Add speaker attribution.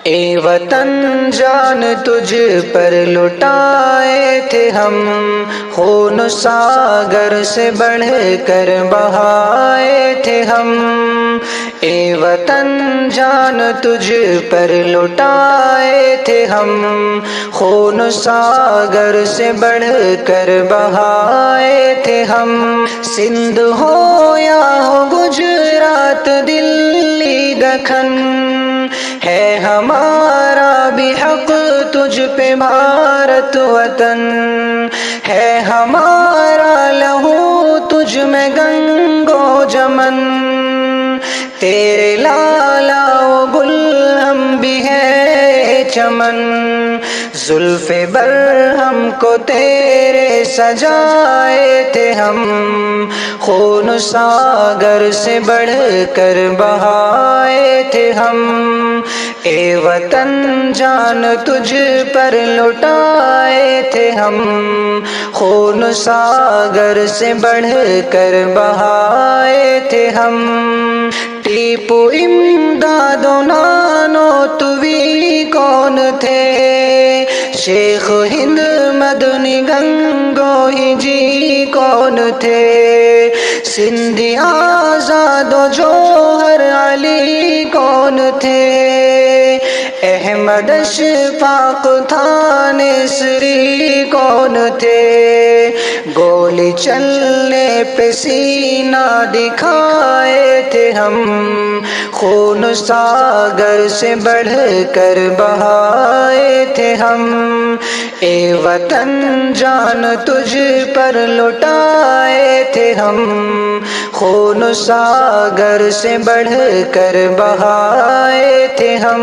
Speaker 1: اے وطن جان تجھ پر لٹائے تھے ہم، خون ساگر سے بڑھ کر بہائے تھے ہم۔ اے وطن جان تجھ پر لٹائے تھے ہم، خون ساگر سے بڑھ کر بہائے تھے ہم۔ سندھ ہو یا ہو گجرات دلی دکن، ہے ہمارا بھی حق تجھ پہ بھارت وطن، ہے ہمارا لہو تجھ میں گنگ و جمن، تیرے لالا و گل ہم بھی ہے چمن، زلف برہم کو تیرے سجائے تھے ہم، خون ساگر سے بڑھ کر بہائے تھے ہم۔ اے وطن جان تجھ پر لٹائے تھے ہم، خون ساگر سے بڑھ کر بہائے تھے ہم۔ ٹیپو امداد و نانو توی کون تھے، شیخ ہند مدنی گنگوہی جی کون تھے، سندھی آزاد و جوہر علی کون تھے، احمد اشفاق تھانیسری کون تھے، گولی چلنے پہ سینہ دکھائے تھے ہم، خون ساگر سے بڑھ کر بہائے تھے ہم۔ اے وطن جان تجھ پر لٹائے تھے ہم، خون ساگر سے بڑھ کر بہائے تھے ہم۔